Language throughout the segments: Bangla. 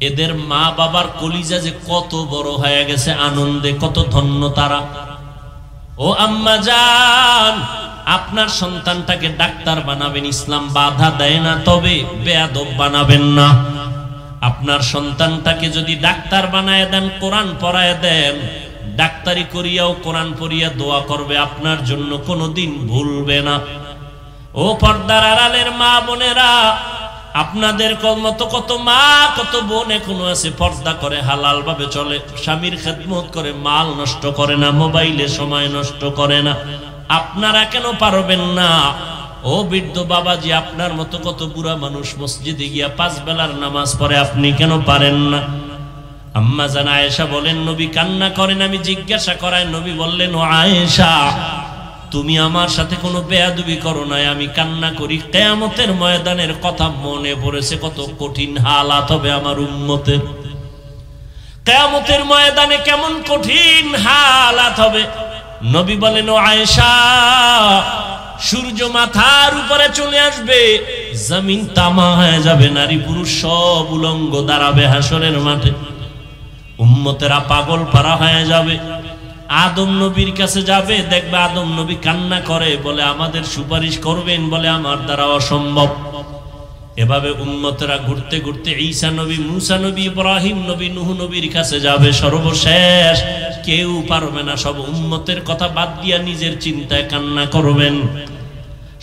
এদের মা বাবার কলিজা যে কত বড় হয়ে গেছে আনন্দে, কত ধন্য তারা। ও আম্মা জান, আপনার সন্তানটাকে ডাক্তার বানাবেন, ইসলাম বাধা দেয় না, তবে বেয়াদব বানাবেন না। আপনার সন্তানটাকে যদি ডাক্তার বানায় দেন, কোরআন পড়ায় দেন, ডাক্তারি করিয়াও কোরআন পড়িয়া দোয়া করবে, আপনার জন্য কোনোদিন ভুলবে না। ও পর্দার আড়ালের মা বোনেরা, আপনাদের মতো কত মা কত বোন এখনো আছে পর্দা করে, হালাল ভাবে চলে, স্বামীর খেদমত করে, মাল নষ্ট করে না, মোবাইলে সময় নষ্ট করে না। আপনারা কেন পারবেন না? ও বৃদ্ধ বাবাজি, আপনার মতো কত বুড়া মানুষ মসজিদে গিয়া 5 বেলার নামাজ পড়ে, আপনি কেন পারেন না? আম্মা জান আয়েশা বলেন, নবী কান্না করেন, আমি জিজ্ঞাসা করাই, নবী বললেন, ও আয়েশা, তুমি আমার সাথে কোনো বেয়াদবি করো নাই, আমি কান্না করি। কিয়ামতের ময়দানের কথা মনে পড়েছে, কত কঠিন হালাত হবে আমার উম্মতের। কিয়ামতের ময়দানে কেমন কঠিন হালাত হবে। নবী বলেন, ও আয়েশা, সূর্য মাথার উপরে চলে আসবে, জমিন তামা হয়ে যাবে, নারী পুরুষ সব উলঙ্গ দাঁড়াবে হাসরের মাঠে, উম্মতেরা পাগল পারা হয়ে যাবে। আদম নবীর কাছে যাবে, দেখবে আদম নবী কান্না করে, বলে আমাদের সুপারিশ করবেন, বলে আমার দ্বারা অসম্ভব। এভাবে উম্মতেরা ঘুরতে ঘুরতে ঈসা নবী, মুসা নবী, ইব্রাহিম নবী, নূহ নবীর কাছে যাবে। সর্বশেষ কেউ পারবে না, সব উম্মতের কথা বাদ দিয়া নিজের চিন্তায় কান্না করবেন।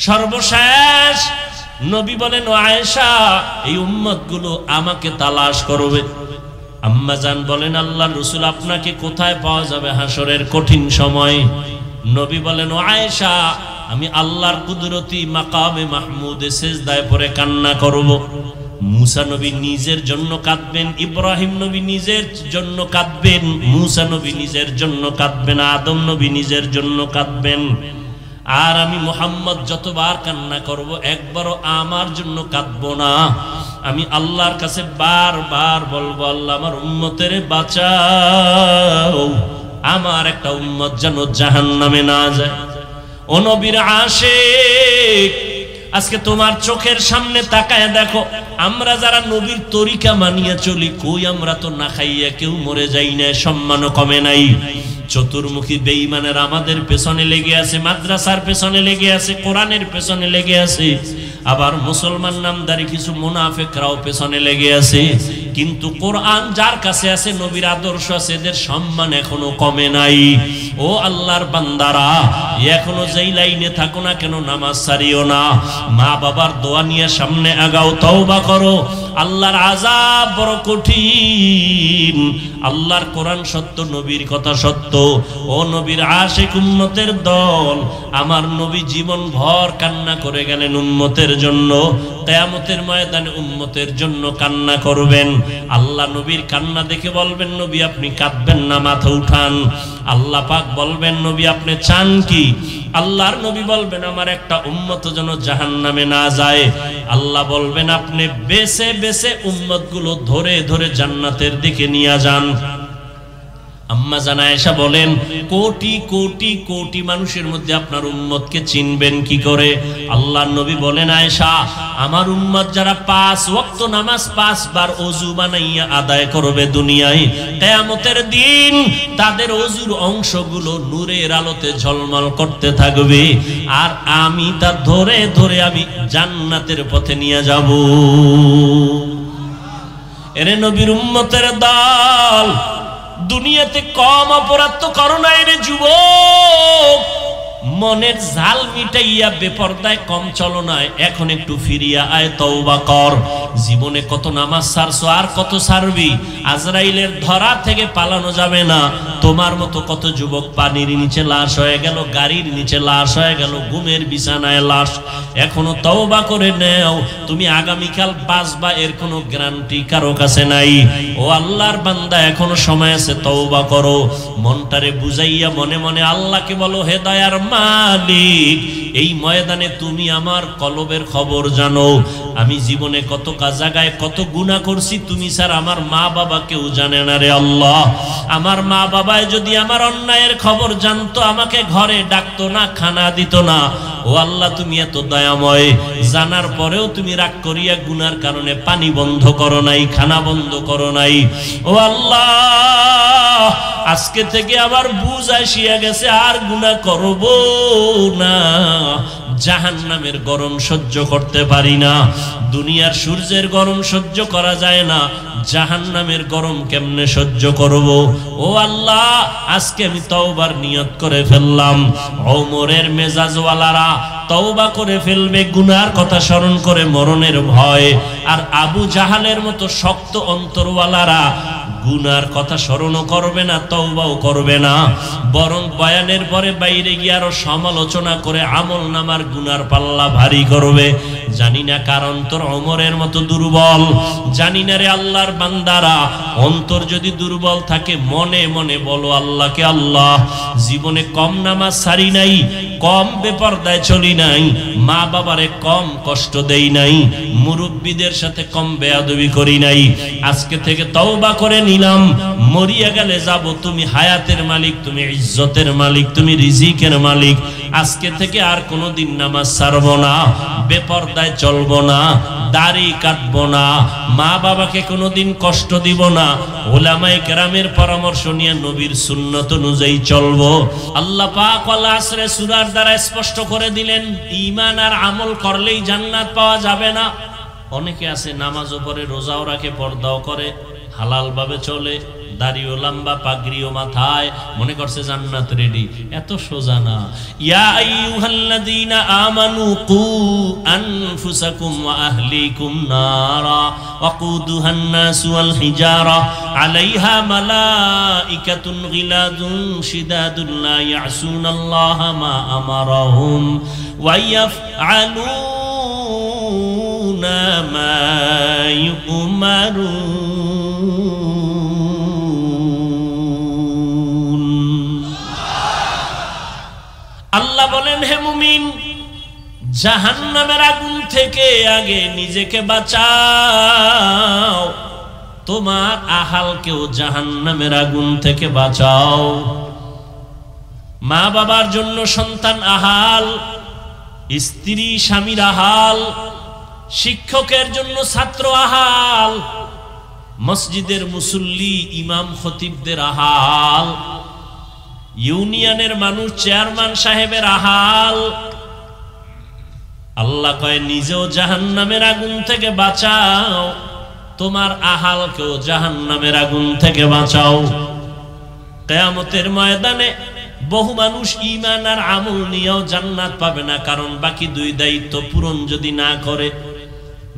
সর্বশেষ নবী বলেন, ও আয়েশা, এই উম্মতগুলো আমাকে তালাশ করবে। আম্মা জান বলেন, আল্লাহর রাসূল, আপনাকে কোথায় পাওয়া যাবে হাসরের কঠিন সময়? নবী বলেন, ও আয়েশা, আমি আল্লাহর কুদরতি মাকামে মাহমুদে সিজদায় পড়ে কান্না করব। মুসা নবী নিজের জন্য কাঁদবেন, ইব্রাহিম নবী নিজের জন্য কাঁদবেন, মুসা নবী নিজের জন্য কাঁদবেন, আদম নবী নিজের জন্য কাঁদবেন। আর আমি মুহাম্মদ যতবার কান্না করব, একবারও আমার জন্য কাঁদবো না। আমি আল্লাহর কাছে বারবার বলবো, আল্লাহ আমার উম্মতের বাঁচাও, আমার একটা উম্মত যেন জাহান্নামে না যায়। ও নবীর আশিক, আজকে তোমার চোখের সামনে তাকায় দেখো, আমরা যারা নবীর তরিকা মানিয়ে চলি, কই আমরা তো না খাইয়া কেউ মরে যাই না, সম্মানও কমে নাই। চতুর্মুখী বেঈমানের আমাদের পেছনে লেগে আছে, মাদ্রাসার পেছনে লেগে আছে, কোরআনের পেছনে লেগে আছে, আবার মুসলমান নামদারি কিছু মুনাফিকরাও পেছনে লেগে আছে। কিন্তু কোরআন যার কাছে আছে, নবীর আদর্শ আছে, এদের সম্মান এখনো কমে নাই। ও আল্লাহর বান্দারা, এখনো যেই লাইনে থাকো না কেন, নামাজ ছাড়িও না, মা বাবার দোয়া নিয়ে সামনে আগাও, তওবা করো। আল্লাহর আযাব বড় কঠিন, আল্লাহর কোরআন সত্য, নবীর কথা সত্য। ও নবীর আশিক উম্মতের দল, আমার নবী জীবন ভর কান্না করে গেলেন উম্মতের জন্য, কিয়ামতের ময়দানে উম্মতের জন্য কান্না করবেন। আল্লাহ নবীর কান্না দেখে বলবেন, নবী আপনি কাঁদবেন না, মাথা উঠান। আল্লাহ পাক বলবেন, নবী আপনি চান কি? আল্লাহর নবী বলবেন, আমার একটা উম্মত যেন জাহান্নামে না যায়। আল্লাহ বলবেন, আপনি বেছে বেছে উম্মতগুলো ধরে ধরে জান্নাতের দিকে নিয়ে যান। আম্মা জান আয়েশা বলেন, কোটি কোটি কোটি মানুষের মধ্যে আপনার উম্মতকে চিনবেন কি করে? আল্লাহর নবী বলেন, আয়েশা, আমার উম্মত যারা 5 ওয়াক্ত নামাজ 5 বার ওযু বানাইয়া আদায় করবে দুনিয়ায়, কিয়ামতের দিন তাদের ওযুর অংশগুলো নূরের আলোতে ঝলমল করতে থাকবে, আর আমি তা ধরে ধরে আমি জান্নাতের পথে নিয়ে যাব। এরে নবীর উম্মতের দল, দুনিয়াতে কম অপরাধ তো করো না রে যুবক, মনের ঝাল মিটাইয়া বেপরদায় কম চলো না, এখন একটু ফিরিয়া আয়, তওবা কর। জীবনে কত নামাজ ছাড়ছো, আর কত ছাড়বি? আজরাইলের ধরা থেকে পালানো যাবে না। তোমার মতো কত যুবক পানির নিচে লাশ হয়ে গেল, গাড়ির নিচে লাশ হয়ে গেল, ঘুমের বিছানায় লাশ। এখনো তওবা করে নেও, তুমি আগামীকাল বাঁচবা এর কোনো গ্যারান্টি কারো কাছে নাই। ও আল্লাহর বান্দা, এখনো সময় আছে, তওবা করো। মনটারে বুঝাইয়া মনে মনে আল্লাহকে বলো, হে দয়ার মালিক, এই ময়দানে তুমি আমার কলবের খবর জানো। আমি জীবনে কত জায়গায় কত গুনাহ করছি, তুমি স্যার আমার মা বাবা কেউ জানে না রে আল্লাহ। আমার মা বাবায় যদি আমার অন্যায়ের খবর জানতো, আমাকে ঘরে ডাকতো না, খানা দিত না। ও আল্লাহ তুমি এত দয়াময়, জানার পরেও তুমি রাগ করিয়া গুনার কারণে পানি বন্ধ করো নাই, খানা বন্ধ করো নাই। ও আল্লাহ আজকে থেকে আবার বুঝ আসিয়া গেছে, আর গুনাহ করব না। জাহান্নামের গরম সহ্য করতে পারি না, দুনিয়ার সূর্যের গরম সহ্য করা যায় না, জাহান্নামের গরম কেমনে সহ্য করব। ও আল্লাহ আজকে আমি তওবার নিয়ত করে ফেললাম। ওমরের মেজাজওয়ালারা তওবা করে ফেলবে গুনার কথা স্মরণ করে মরণের ভয়, আর আবু জাহালের মতো শক্ত অন্তরওয়ালারা গুনার কথা স্মরণও করবে না, তওবাও করবে না, বরং বয়ানের পরে বাইরে গিয়ে আরো সমালোচনা করে আমল নামার গুনার পাল্লা ভারী করবে। জানি না কার অন্তর ওমরের মতো দুর্বল, জানি না রে আল্লাহর বান্দারা, অন্তর যদি দুর্বল থাকে মনে মনে বলো আল্লাহকে, আল্লাহ জীবনে কম নামাজ ছাড়ি নাই, কম বেপরদায় চলি নাই, মা বাবারে কম কষ্ট দেই নাই, মুরব্বীদের সাথে কম বেয়াদবি করি নাই। আজকে থেকে তওবা করে নিলাম, মরিয়া গেলে যাব, তুমি হায়াতের মালিক, তুমি ইজ্জতের মালিক, তুমি রিজিকের মালিক। আজকে থেকে আর কোনোদিন নামাজ ছাড়ব না, বেপরদায় চলবো না, দাড়ি কাটবো না, মা বাবাকে কোনোদিন কষ্ট দিব না, উলামায়ে কেরামের পরামর্শ নিয়ে নবীর সুন্নত অনুযায়ী চলবো। আল্লাহ পাক ওয়াল আসরে সূরার দ্বারা স্পষ্ট করে দিলেন, ঈমান আর আমল করলেই জান্নাত পাওয়া যাবে না। অনেকে আছে নামাজও পড়ে, রোজাও রাখে, পর্দাও করে, হালাল ভাবে চলে, দাড়িও লম্বা, পাগড়িও মাথায়, মনে করছে জান্নাত রেডি। এত সোজা না। ইয়া আইয়ুহাল্লাযীনা আমানু কু আনফুসাকুম ওয়া আহলিকুম নারা ওয়াকুদুহান নাসু ওয়াল হিজারা আলাইহা মালাইকাতুন গিলাদুন শিদাদুন লা ইয়াসুনাল্লাহা মা আমারাহুম ওয়া ইয়াফআলুনা মা ইউমারুন। আল্লাহ বলেন, হে মুমিন, জাহান্নামের আগুন থেকে আগে নিজেকে বাঁচাও, তোমার আহালকেও জাহান্নামের আগুন থেকে বাঁচাও। মা বাবার জন্য সন্তান আহাল, স্ত্রী স্বামীর আহাল, শিক্ষকের জন্য ছাত্র আহাল, মসজিদের মুসল্লি ইমাম খতিবদের আহাল, ইউনিয়নের মানুষ চেয়ারম্যান সাহেবের আহাল। আল্লাহ কয় নিজেও জাহান্নামের আগুন থেকে বাঁচাও, তোমার আহালকেও জাহান্নামের আগুন থেকে বাঁচাও। কিয়ামতের ময়দানে বহু মানুষ ঈমান আর আমল নিয়েও জান্নাত পাবে না, কারণ বাকি দুই দায়িত্ব পূরণ যদি না করে।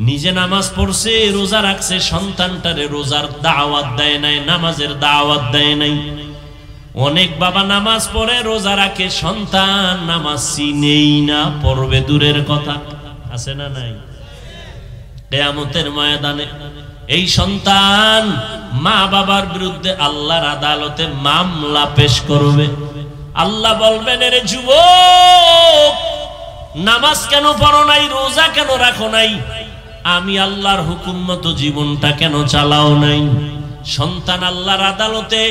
নিজে নামাজ পড়ছে, রোজা রাখছে, সন্তানটারে রোজার দাওয়াত দেয় নাই, নামাজের দাওয়াত দেয় নাই। অনেক বাবা নামাজ পড়ে, রোজা রাখে, সন্তান নামাজ চিনেই না, পড়বে দূরের কথা। আছে না নাই? কিয়ামতের ময়দানে এই সন্তান মা বাবার বিরুদ্ধে আল্লাহর আদালতে মামলা পেশ করবে। আল্লাহ বলবেন, এরে যুবক, নামাজ কেন পড়ো নাই, রোজা কেন রাখো নাই, আমি আল্লাহর হুকুম মতো জীবনটা কেন চালাও নাই? সন্তান আল্লাহর আদালতে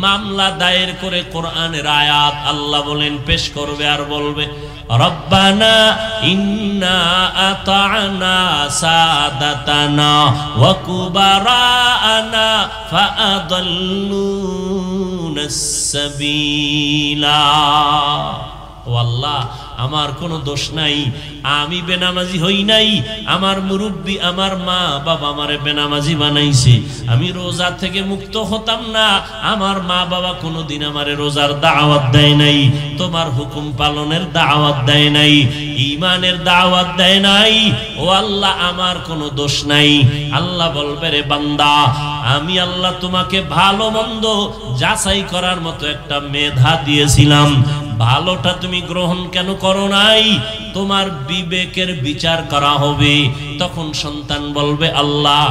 মামলা দায়ের করে কোরআনের আয়াত আল্লাহ বলেন পেশ করবে, আর বলবে, রব্বানা ইন্না আতা'না সাদাতানা ওয়া কুবারানা ফাআদাল্লুনাস সাবিলা। ও আল্লাহ, আমার কোনো দোষ নাই, আমি বেনামাজি হই নাই, আমার মুরব্বী আমার মা বাবা আমারে বেনামাজি বানাইছে। আমি রোজা থেকে মুক্ত হতাম না, আমার মা বাবা কোনোদিন আমারে রোজার দাওয়াত দেয় নাই, তোমার হুকুম পালনের দাওয়াত দেয় নাই, ঈমানের দাওয়াত দেয় নাই। ও আল্লাহ, আমার কোনো দোষ নাই। আল্লাহ বলবে, রে বান্দা, আমি আল্লাহ তোমাকে ভালো মন্দ যাচাই করার মতো একটা মেধা দিয়েছিলাম, ভালোটা তুমি গ্রহণ কেন করো নাই? তোমার বিবেকের বিচার করা হবে। তখন সন্তান বলবে, আল্লাহ,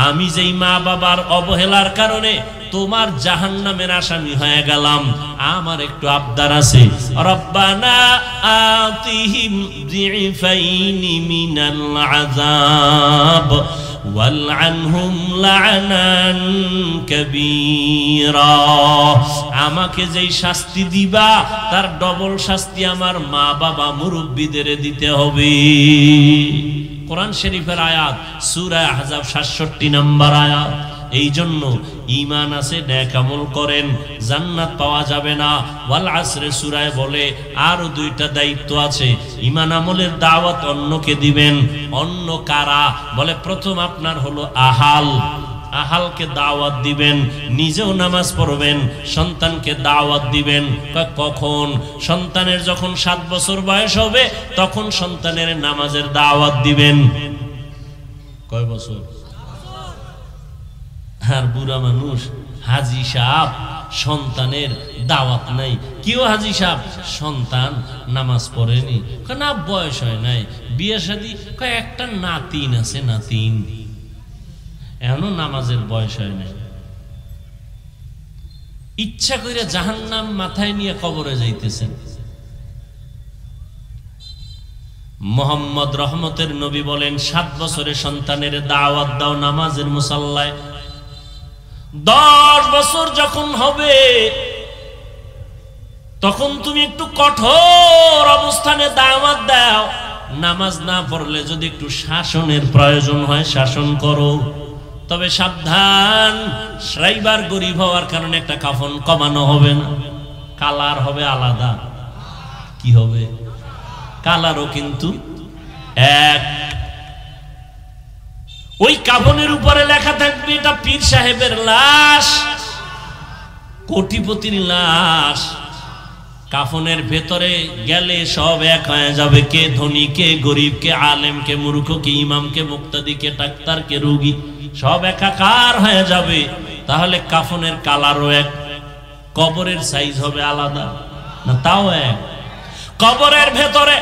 আমি যেই মা বাবার অবহেলার কারণে তোমার জাহান্নামের আসামি হয়ে গেলাম, আমার একটু আবদার আছে। রব্বানা আতিহিম যিফাইনি মিনাল আযাব ওয়ালআনহুম লা'নান কাবীরা, আমাকে যেই শাস্তি দিবা তার ডবল শাস্তি আমার মা বাবা মুরব্বিদের দিতে হবে। কোরআন শরীফের আয়াত, সূরা আহজাব 67 নম্বর আয়াত। এই জন্য ঈমান আছে, নেক আমল করেন, জান্নাত পাওয়া যাবে না। ওয়াল আসরে সূরায় বলে আরো দুইটা দায়িত্ব আছে। ঈমান আমলের দাওয়াত অন্যকে দিবেন। অন্য কারা? বলে প্রথম আপনার হলো আহালকে দাওয়াত দিবেন, নিজেও নামাজ পড়বেন, সন্তানকে দাওয়াত দিবেন। কখন? সন্তানের যখন 7 বছর বয়স হবে তখন সন্তানের নামাজের দাওয়াত দিবেন। কয় বছর? আর বুড়া মানুষ হাজী সাহেব সন্তানের দাওয়াত নাই। কেউ হাজী সাহেব সন্তান নামাজ পড়েনি, না বয়স হয় নাই, বিয়ে শাদী, একটা নাতিন আছে, নাতিন এখনো নামাজের বয়স হয় নাই। ইচ্ছা করে জাহান্নাম মাথায় নিয়ে কবরে যাইতেছেন। মুহাম্মদ রহমতের নবী বলেন 7 বছরের সন্তানের দাওয়াত দাও নামাজের মুসাল্লায়। 10 বছর যখন হবে তখন তুমি একটু কঠোর অবস্থানে দাওয়াত দাও। নামাজ না পড়লে যদি একটু শাসনের প্রয়োজন হয় শাসন করো, তবে সাবধান, ড্রাইভার গরিব হওয়ার কারণে একটা কাফন কমানো হবে না, কালার হবে আলাদা। কি হবে? কালারও কিন্তু এক। ওই কাফনের উপরে লেখা থাকবে এটা পীর সাহেবের লাশ, কোটিপতির লাশ। কাফনের ভেতরে গেলে সব এক হয়ে যাবে, কে ধনী, কে গরিব, কে আলেম, কে মূর্খ, কে ইমাম, কে মুক্তাদি, কে ডাক্তার, কে রোগী, সব একাকার হয়ে যাবে। তাহলে কাফনের কালারও এক, কবরের সাইজ হবে আলাদা না? তাও এক। কবরের ভেতরে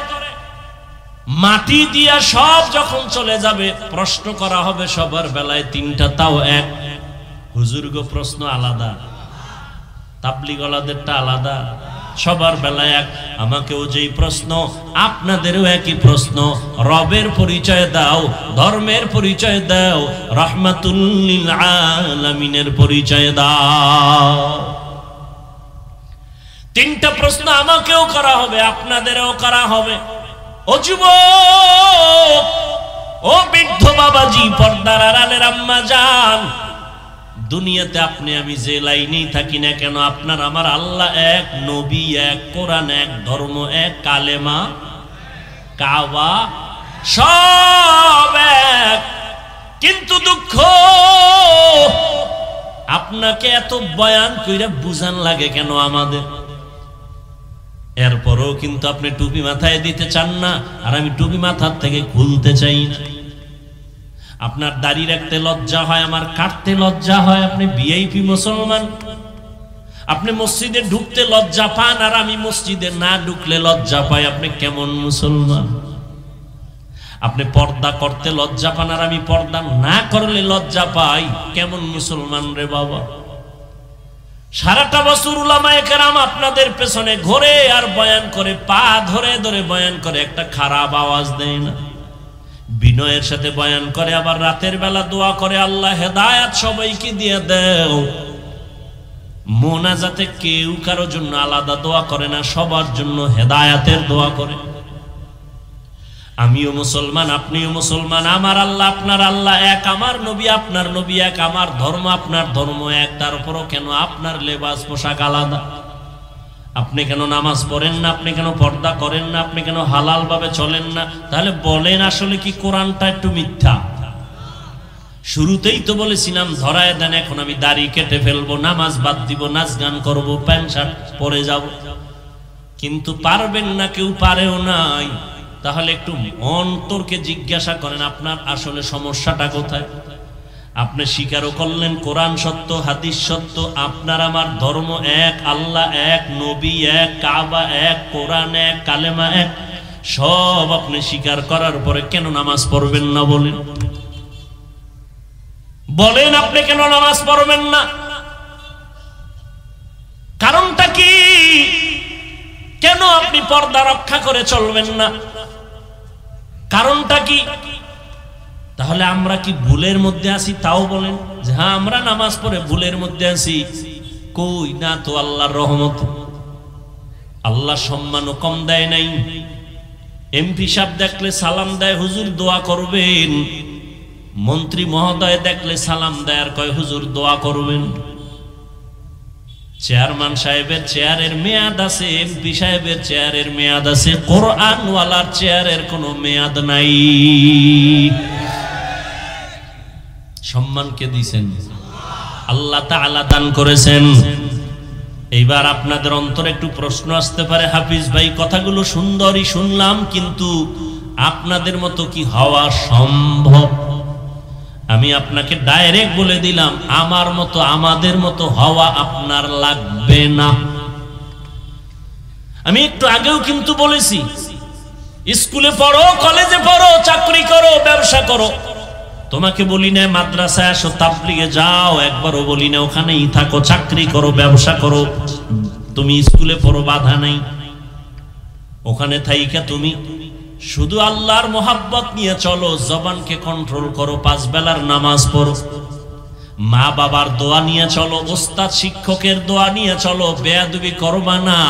মাটি দিয়া সব যখন চলে যাবে প্রশ্ন করা হবে সবার বেলায় 3টা, তাও এক। হুজুর গো প্রশ্ন আলাদা, তাবলীগওয়ালাদেরটা আলাদা, সবার বেলায় এক। আমাকেও যেই প্রশ্ন আপনাদেরও একই প্রশ্ন। রবের পরিচয় দাও, ধর্মের পরিচয় দাও, রাহমাতুল লিল আলামিনের পরিচয় দাও। 3টা প্রশ্ন আমাকেও করা হবে, আপনাদেরও করা হবে। ও যুবক, ও বৃদ্ধ বাবাজি, পর্দার আড়ালের আম্মা জান, দুনিয়াতে আপনি আমি যে লাইনেই থাকি না কেন, আপনার আমার আল্লাহ এক, নবী এক, কোরআন এক, ধর্ম এক, কালেমা, কাবা সব এক। কিন্তু দুঃখ, আপনাকে এত বয়ান কইরা বুঝান লাগে কেন আমাদের? এরপরও কিন্তু আপনি টুপি মাথায় দিতে চান না, আর আমি টুপি মাথার থেকে খুলতে চাই না। আপনার দাড়ি রাখতে লজ্জা হয়, আমার কাটতে লজ্জা হয়। আপনি ভিআইপি মুসলমান, আপনি মসজিদে ঢুকতে লজ্জা পান, আর আমি মসজিদে না ঢুকলে লজ্জা পাই। আপনি কেমন মুসলমান? আপনি পর্দা করতে লজ্জা পান, আর আমি পর্দা না করলে লজ্জা পাই। কেমন মুসলমান রে বাবা? সারাটা বছর উলামায়ে কেরাম আপনাদের পেছনে ঘোরে আর বয়ান করে, পা ধরে ধরে বয়ান করে, একটা খারাপ আওয়াজ দেয় না, বিনয়ের সাথে বয়ান করে, আবার রাতের বেলা দোয়া করে আল্লাহ হেদায়েত সবাইকে দিয়ে দাও। মোনাজাতে কেউ কারো জন্য আলাদা দোয়া করে না, সবার জন্য হেদায়েতের দোয়া করে। আমিও মুসলমান, আপনিও মুসলমান, আমার আল্লাহ আপনার আল্লাহ এক, আমার নবী আপনার নবী এক, আমার ধর্ম আপনার ধর্ম এক। তারপরও কেন আপনার লেবাস পোশাক আলাদা? আপনি কেন নামাজ পড়েন না? আপনি কেন পর্দা করেন না? আপনি কেন হালাল ভাবে চলেন না? তাহলে বলেন আসলে কি কোরআনটা একটু মিথ্যা? শুরুতেই তো বলেছিলাম ধরায় দেন, এখন আমি দাড়ি কেটে ফেলবো, নামাজ বাদ দিব, নাচ গান করবো, প্যান্ট শার্ট পরে যাব। কিন্তু পারবেন না, কেউ পারেও নাই। তাহলে একটু অন্তরকে জিজ্ঞাসা করেন আপনার আসলে সমস্যাটা কোথায়। আপনি স্বীকারও করলেন কোরআন সত্য, হাদিস সত্য, আপনার আমার ধর্ম এক, আল্লাহ এক, নবী এক, কাবা এক, কোরআন এক, কালেমা এক, সব আপনি স্বীকার করার পরে কেন নামাজ পড়বেন না? বলেন বলেন আপনি কেন নামাজ পড়বেন না? কারণটা কি? কেন আপনি পর্দা রক্ষা করে চলবেন না? কারণটা কি? তাহলে আমরা কি ভুলের মধ্যে আছি? তাও বলেন যে হ্যাঁ আমরা নামাজ পড়ে ভুলের মধ্যে আছি। কই না তো, আল্লাহর রহমত, আল্লাহ সম্মানও কম দেয় নাই। এমপি সাহেব দেখলে সালাম দেয়, হুজুর দোয়া করবেন। মন্ত্রী মহোদয় দেখলে সালাম দেয় আর কয় হুজুর দোয়া করবেন। চেয়ারম্যান সাহেবের চেয়ারের মেয়াদ আছে, এমপি সাহেবের চেয়ারের মেয়াদ আছে, কোরআনওয়ালার চেয়ারের কোনো মেয়াদ নাই। সম্মান কে দিয়েছেন? আল্লাহ তাআলা দান করেছেন। এইবার আপনাদের অন্তরে একটু প্রশ্ন আসতে পারে, হাফিজ ভাই কথাগুলো সুন্দরই শুনলাম, কিন্তু আপনাদের মতো কি হওয়া সম্ভব? আমি আপনাকে ডাইরেক্ট বলে দিলাম, আমার মতো আমাদের মতো হওয়া আপনার লাগবে না। আমি একটু আগেও কিন্তু বলেছি, স্কুলে পড়ো, কলেজে পড়ো, চাকরি করো, ব্যবসা করো, তোমাকে বলি না মাদ্রাসায় আসো, তাবলিগে যাও, একবারও বলি না ওখানেই থাকো, চাকরি করো, ব্যবসা করো, তুমি স্কুলে পড়ো, বাধা নাই। ওখানে থাইকা তুমি শুধু আল্লাহর মোহাব্বত নিয়ে চলো, জবানকে কন্ট্রোল করো, 5 বেলার নামাজ পড়ো, মা বাবার দোয়া নিয়ে চলো, ওস্তাদ শিক্ষকের দোয়া নিয়ে চলো, বেয়াদবি করবা না।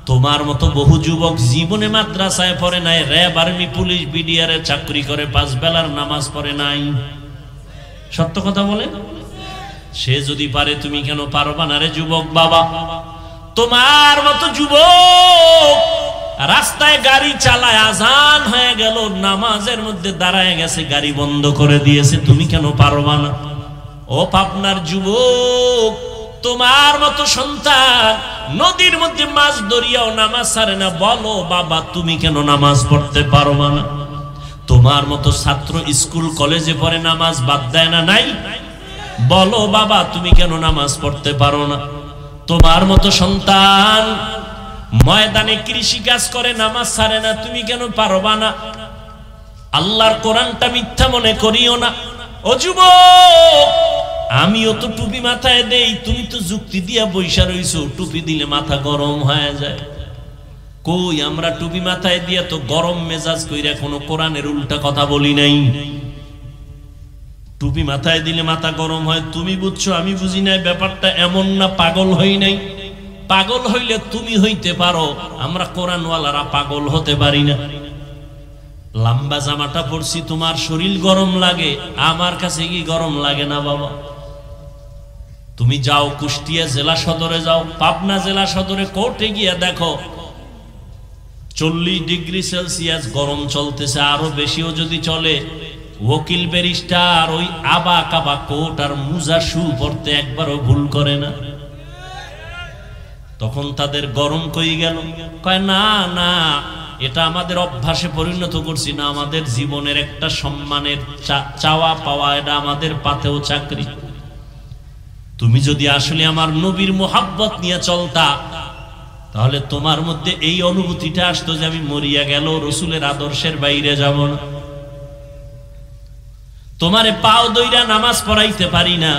তোমার মতো বহু যুবক জীবনে মাদ্রাসায় পড়ে নাই, র্যাব, আর্মি, পুলিশ, বিডিআর এর চাকরি করে, 5 বেলার নামাজ পড়ে নাই। সত্য কথা বলে, সে যদি পারে তুমি কেন পারবা না রে যুবক বাবা? তোমার মতো যুবক রাস্তায় গাড়ি চালায়, আজান হয়ে গেল, নামাজের মধ্যে দাঁড়ায় গেছে, গাড়ি বন্ধ করে দিয়েছে, তুমি কেন পারবা না? ও পাবনার যুবক, তোমার মতো সন্তান নদীর মধ্যে মাছ ধরিয়াও নামাজ ছাড়ে না, বলো বাবা তুমি কেন নামাজ পড়তে পারবা না? তোমার মতো ছাত্র স্কুল কলেজে পড়ে, নামাজ বাদ দেয় না? নাই? বলো বাবা তুমি কেন নামাজ পড়তে পারো না? তোমার মতো সন্তান ময়দানে কৃষি কাজ করে, নামাজ ছাড়ে না, তুমি কেন পারবা না? আল্লাহর কোরআনটা মিথ্যা মনে করিও না। ও যুবক, আমিও তো টুপি মাথায় দেই, তুমি তো যুক্তি দিয়া বৈশা রইছো, টুপি দিলে মাথা গরম হয়ে যায়। কই আমরা টুপি মাথায় দিয়া তো গরম মেজাজ কইরা কোনো কোরআনের উল্টা কথা বলি নাই। টুপি মাথায় দিলে মাথা গরম হয় তুমি বুঝছো, আমি বুঝি নাই। ব্যাপারটা এমন না, পাগল হই নাই। পাগল হইলে তুমি হইতে পারো, আমরা কোরআনওয়ালারা পাগল হতে পারি না। লম্বা জামাটা পরছি, তোমার শরীর গরম লাগে, আমার কাছে কি গরম লাগে না বাবা? তুমি যাও কুষ্টিয়া জেলা সদরে যাও, পাবনা জেলা সদরে কোর্টে গিয়ে দেখো 40 ডিগ্রি সেলসিয়াস গরম চলতেছে, আরো বেশিও যদি চলে। ওকিল ব্যারিস্টার ওই আবা কাবা কোট আর মুজা শু পরতে একবারও ভুল করে না। তখন তাদের গরম কই গেল? কয় না না, এটা আমাদের অভ্যাসে পরিণত করছি না, আমাদের জীবনের একটা সম্মানের চাওয়া পাওয়া, এটা আমাদের পাতেও চাকরি। তুমি যদি আসলে আমার নবীর মোহাব্বত নিয়ে চলতা, তাহলে তোমার মধ্যে এই অনুভূতিটা আসতো যে আমি মরিয়া গেল রসুলের আদর্শের বাইরে যাব না। তোমারে পাও দইরা নামাজ পড়াইতে পারি না,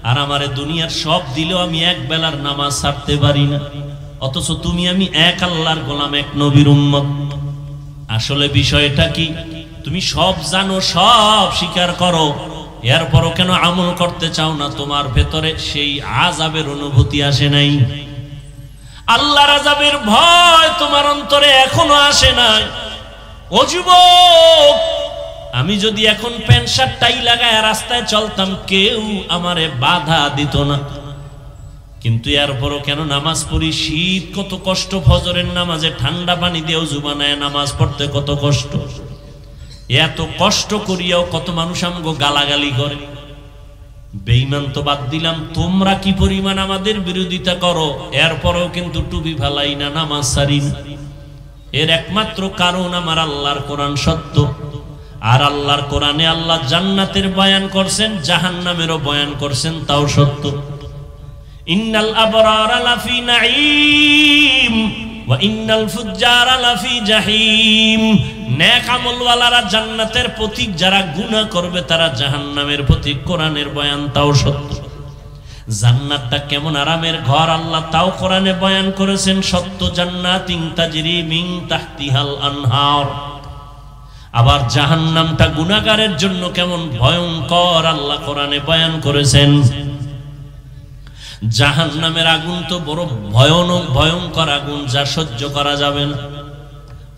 আর আমারে দুনিয়ার সব দিলেও আমি এক বেলার নামাজ ছাড়তে পারি না, অথচ তুমি আমি এক আল্লাহর গোলাম, এক নবীর উম্মত। আসলে বিষয়টা কি? তুমি সব জানো, সব স্বীকার করো, এরপরও কেন আমল করতে চাও না? তোমার ভেতরে সেই আযাবের অনুভূতি আসে নাই, আল্লাহর আযাবের ভয় তোমার অন্তরে এখনো আসে নাই। ও যুবক, আমি যদি এখন প্যান্ট শার্ট টাই লাগায় রাস্তায় চলতাম, কেউ আমারে বাধা দিত না, কিন্তু এরপরও কেন নামাজ পড়ি? শীত কত কষ্ট, ফজরের নামাজে ঠান্ডা পানি দিয়েও জুবানায় নামাজ পড়তে কত কষ্ট। এত কষ্ট করিয়াও কত মানুষ আমগো গালাগালি করে। বেঈমান তো বাদ দিলাম, তোমরা কি পরিমাণ আমাদের বিরোধিতা করো, এরপরেও কিন্তু টুপি ফেলাই না, নামাজ ছাড়ি না। এর একমাত্র কারণ আমার আল্লাহর কোরআন সত্য, আর আল্লাহর কোরআনে আল্লাহ জান্নাতের বয়ান করছেন, জাহান্নামেরও বয়ান করছেন, তাও সত্য। ইন্নাল আবরারা লাফি নাঈম ওয়া ইন্নাল ফুজ্জারা লাফি জাহিম। নেক আমলওয়ালারা জান্নাতের পথিক, যারা গুনাহ করবে তারা জাহান্নামের পথিক। কোরআনের বয়ান তাও সত্য। জান্নাতটা কেমন আরামের ঘর আল্লাহ তাও কোরআনে বয়ান করেছেন, সত্য। জান্নাতিন তাজরি মিন তাহতিহাল আনহার। আবার জাহান্নামটা গুনাহগারের জন্য কেমন ভয়ঙ্কর আল্লাহ কোরআনে বয়ান করেছেন। জাহান্নামের আগুন তো বড় ভয়ানক ভয়ঙ্কর আগুন, যা সহ্য করা যাবে না।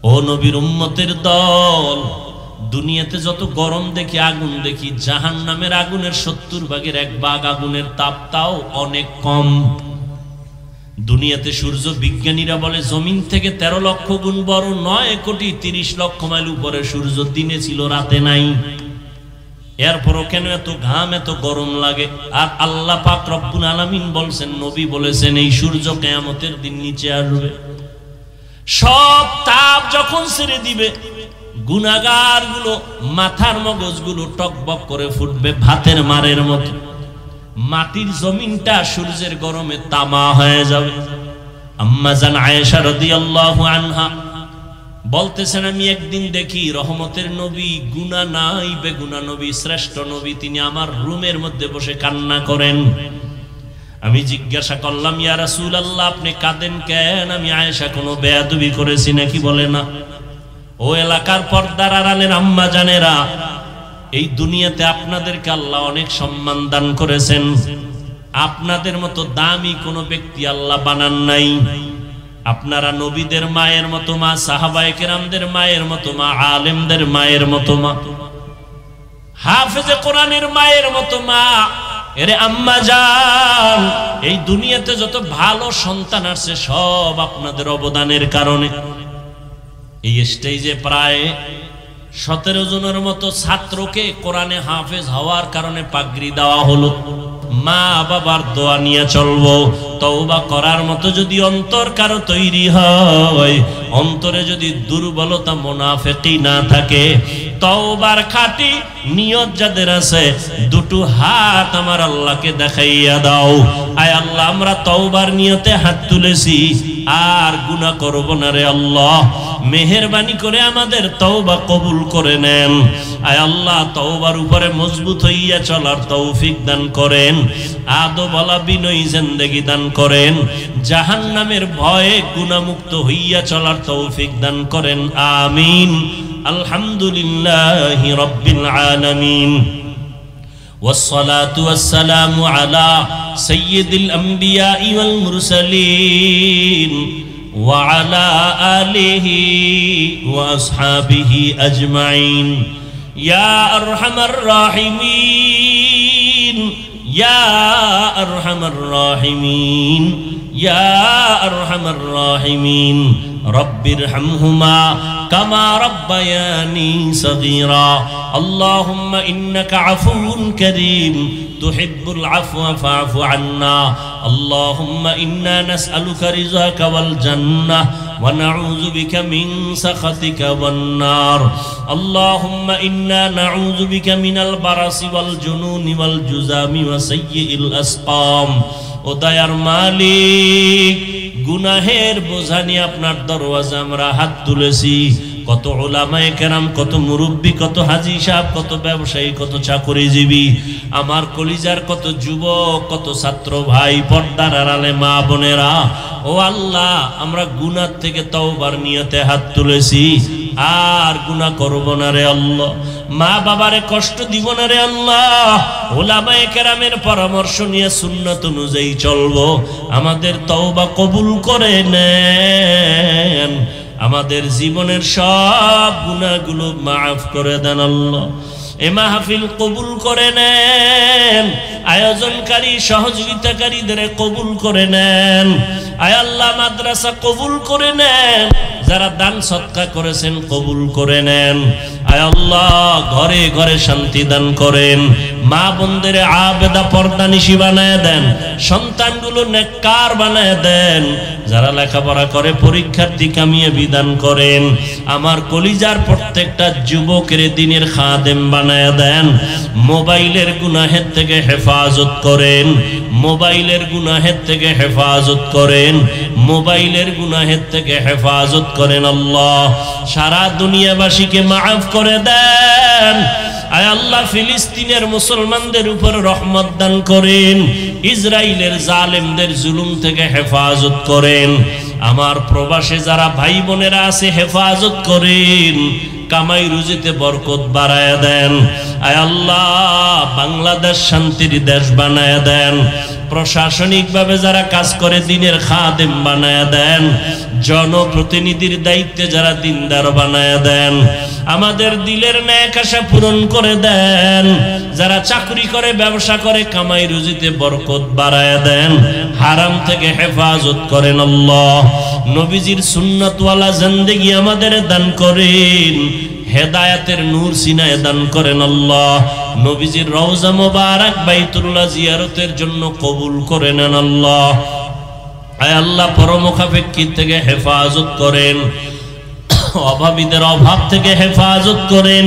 ও নবীর উম্মতের দল, দুনিয়াতে যত গরম দেখি, আগুন দেখি, জাহান্নামের আগুনের 70 ভাগের 1 ভাগ আগুনের তাপটাও অনেক কম। দুনিয়াতে সূর্য বিজ্ঞানীরা বলে জমিন থেকে 13 লক্ষ গুণ বড়, 9 কোটি 30 লক্ষ মাইল উপরে সূর্য, দিনে ছিল রাতে নাই। এরপরও কেন এত ঘাম, এত গরম লাগে? আর আল্লাহ পাক রব্বুল আলামিন বলছেন, নবী বলেছেন, এই সূর্য কিয়ামতের দিন নিচে আসবে। সব তাপ যখন ছেড়ে দিবে, গুনাহগার গুলো মাথার মগজগুলো টকবক করে ফুটবে ভাতের মারের মতো। মাটির জমিনটা সূর্যের গরমে তামা হয়ে যাবে। আম্মা জান আয়েশা রাদিয়াল্লাহু আনহা বলতেছেন, আমি একদিন দেখি রহমতের নবী, গুনাহ নাই বেগুনাহ নবী, শ্রেষ্ঠ নবী, তিনি আমার রুমের মধ্যে বসে কান্না করেন। আমি জিজ্ঞাসা করলাম, ইয়া রাসূলুল্লাহ, আপনি কাঁদেন কেন? আমি আয়েশা কোনো বেয়াদবি করেছি নাকি? বলে না। ও এলাকার পর্দার আড়ালের আম্মা জানেরা, এই দুনিয়াতে আপনাদেরকে আল্লাহ অনেক সম্মান দান করেছেন। আপনাদের মতো দামি কোনো ব্যক্তি আল্লাহ বানান নাই। আপনারা নবীদের মায়ের মতো মা, সাহাবায়ে কেরামদের মায়ের মতো মা, আলেমদের মায়ের মতো মা, হাফেজে কোরআনের মায়ের মতো মা। এরে আম্মা জান, এই দুনিয়াতে যত ভালো সন্তান আসছে সব আপনাদের অবদানের কারণে। এই স্টেজে প্রায় 17 জনের মতো ছাত্রকে কোরআনে হাফেজ হওয়ার কারণে পাগড়ি দেওয়া হলো। মা বাবার দোয়া নিয়ে চলবো। তওবা করার মতো যদি অন্তর কারো তৈরি হয়, অন্তরে যদি দুর্বলতা মুনাফিকি না থাকে, তওবার খাঁটি নিয়ত যাদের আছে, দুটো হাত আমার আল্লাহকে দেখাইয়া দাও। আয় আল্লাহ, আমরা তওবার নিয়তে হাত তুলেছি, আর গুনাহ করব না রে আল্লাহ, মেহেরবানি করে আমাদের তওবা কবুল করে নেন। আয় আল্লাহ, তওবার উপরে মজবুত হইয়া চলার তৌফিক দান করেন, আদবওয়ালা বিনয়ী জিন্দেগি দান করেন, জাহান্নামের ভয়ে গুনাহমুক্ত হইয়া চলার তৌফিক দান করেন। আমিন। আলহামদুলিল্লাহি রাব্বিল আলামিন। والصلاة والسلام على سيد الأنبياء والمرسلين وعلى آله وأصحابه أجمعين يا أرحم الراحمين يا أرحم الراحمين يا أرحم الراحمين رب ارحمهما كما ربياني صغيرا اللهم إنك عفو كريم تحب العفو فاعف عنا اللهم إنا نسألك رضاك والجنة ونعوذ بك من سخطك والنار اللهم إنا نعوذ بك من البرص والجنون والجذام وسيء الأسقام ও দয়ার মালিক, গুনাহের বোঝা নিয়ে আপনার দরওয়াজা আমরা হাত তুলেছি। কত উলামায়ে কেরাম, কত মুরব্বী, কত হাজী সাহেব, কত ব্যবসায়ী, কত চাকরিজীবী, আমার কলিজার কত যুবক, কত ছাত্র ভাই, পর্দার আড়ালে মা বোনেরা, ও আল্লাহ, আমরা গুনাহ থেকে তওবার নিয়তে হাত তুলেছি, আর গুনাহ করব না রে আল্লাহ। মা বাবারে কষ্ট দিব না রে আল্লাহ। উলামায়ে কেরামের পরামর্শ নিয়ে সুন্নাত অনুযায়ী চলবো। আমাদের তওবা কবুল করে নেন, আমাদের জীবনের সব গুনাহগুলো মাফ করে দেন আল্লাহ। এ মাহফিল কবুল করে নেন, আয়োজনকারী সহযোগিতাকারীদের কবুল করে নেন। আয় আল্লাহ, মাদ্রাসা কবুল করে নেন, যারা দান সদকা করেছেন কবুল করে নেন। আয় আল্লাহ, ঘরে ঘরে শান্তি দান করেন, মা বোনদের আবেদা পর্দানিশী বানায় দেন, সন্তানগুলো নেককার বানায় দেন, যারা লেখাপড়া করে পরীক্ষার্থী কামিয়ে বিধান করেন। আমার কলিজার প্রত্যেকটা যুবকের দিনের খাদেম বানায় দেন। মোবাইলের গুনাহের থেকে হেফাজত করেন, মোবাইলের গুনাহের থেকে হেফাজত করেন, মোবাইলের গুনাহের থেকে হেফাজত করেন আল্লাহ। সারা দুনিয়াবাসীকে মাফ করে দেন। আয় আল্লাহ, ফিলিস্তিনের মুসলমানদের উপর রহমত দান করেন, ইসরায়েলের জালেমদের জুলুম থেকে হেফাজত করেন। আমার প্রবাসে যারা ভাই বোনেরা আছে হেফাজত করেন, কামাই রুজিতে বরকত বাড়ায়া দেন। আয় আল্লাহ, বাংলাদেশ শান্তির দেশ বানায়া দেন। প্রশাসনিকভাবে যারা কাজ করে দিনের খাদেম বানায়া দেন। জনপ্রতিনিধির দায়িত্বে যারা দিনদার বানায়া দেন। আমাদের দিলের ন্যাক আশা পূরণ করে দেন। যারা চাকরি করে, ব্যবসা করে, কামাই রুজিতে বরকত বাড়ায়া দেন। হারাম থেকে হেফাজত করেন আল্লাহ। নবীজির সুন্নাতওয়ালা জিন্দেগি আমাদের দান করেন। হেদায়েতের নূর সিনায় দান করেন আল্লাহ। নবীজির রওজা মোবারক বাইতুল্লাহ জিয়ারতের জন্য কবুল করে নেন আল্লাহ। আয় আল্লাহ, পরমুখাপেক্ষী থেকে হেফাজত করেন। অভাবীদের অভাব থেকে হেফাজত করেন।